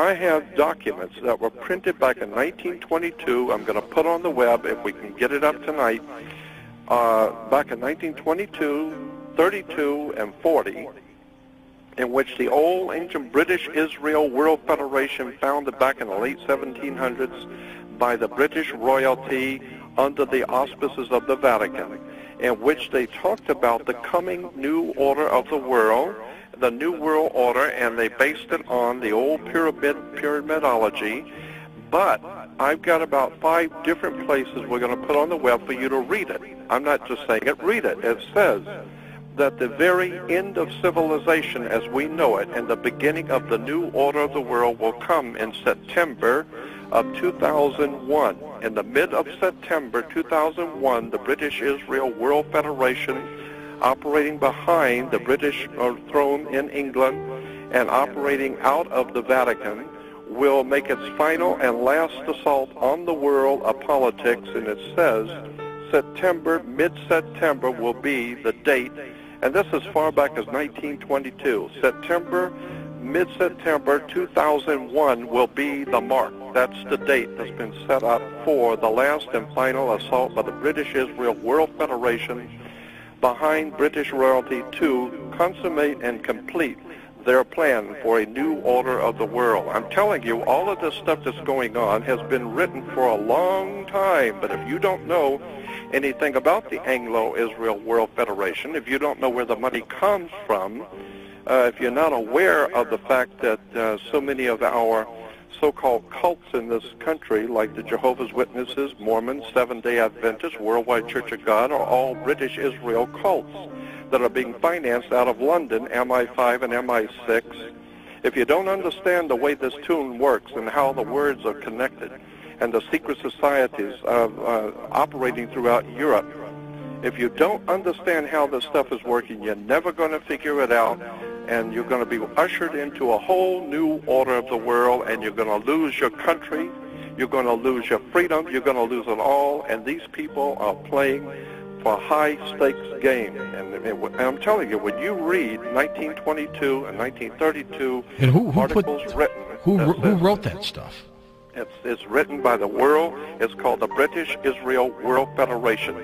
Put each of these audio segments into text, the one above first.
I have documents that were printed back in 1922. I'm going to put on the web if we can get it up tonight. Back in 1922, 32, and 40, in which the old ancient British Israel World Federation, founded back in the late 1700s by the British royalty under the auspices of the Vatican, in which they talked about the coming new order of the world, the New World Order, and they based it on the old pyramidology. But I've got about 5 different places we're going to put on the web for you to read it. I'm not just saying it, read it. It says that the very end of civilization as we know it and the beginning of the new order of the world will come in September of 2001. In the mid of September 2001, the British Israel World Federation, operating behind the British throne in England and operating out of the Vatican, will make its final and last assault on the world of politics. And it says September, mid-September will be the date, and this is far back as 1922. September, mid-September 2001 will be the mark. That's the date that's been set up for the last and final assault by the British Israel World Federation behind British royalty to consummate and complete their plan for a new order of the world. I'm telling you, all of this stuff that's going on has been written for a long time, but if you don't know anything about the Anglo-Israel World Federation, if you don't know where the money comes from, if you're not aware of the fact that so many of our so-called cults in this country, like the Jehovah's Witnesses, Mormons, Seventh-day Adventists, Worldwide Church of God, are all British Israel cults that are being financed out of London, MI5 and MI6. If you don't understand the way this tune works and how the words are connected and the secret societies operating throughout Europe, if you don't understand how this stuff is working, you're never going to figure it out, and you're going to be ushered into a whole new order of the world, and you're going to lose your country, you're going to lose your freedom, you're going to lose it all, and these people are playing for a high-stakes game. And I'm telling you, when you read 1922 and 1932 and articles written... Who wrote that stuff? It's written by the world. It's called the British Israel World Federation.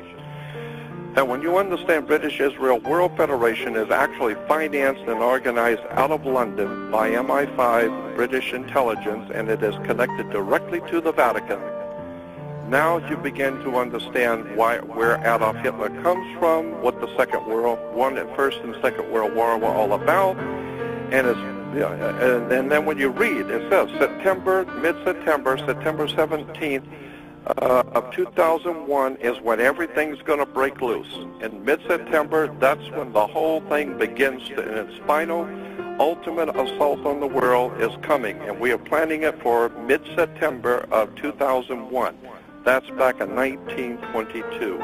And when you understand British Israel World Federation is actually financed and organized out of London by MI5, British intelligence, and it is connected directly to the Vatican, now you begin to understand where Adolf Hitler comes from, what the First and Second World War were all about, and and then when you read, it says September, mid-September, September 17th of 2001 is when everything's going to break loose. In mid-September, that's when the whole thing begins in its final, ultimate assault on the world is coming, and we are planning it for mid-September of 2001. That's back in 1922.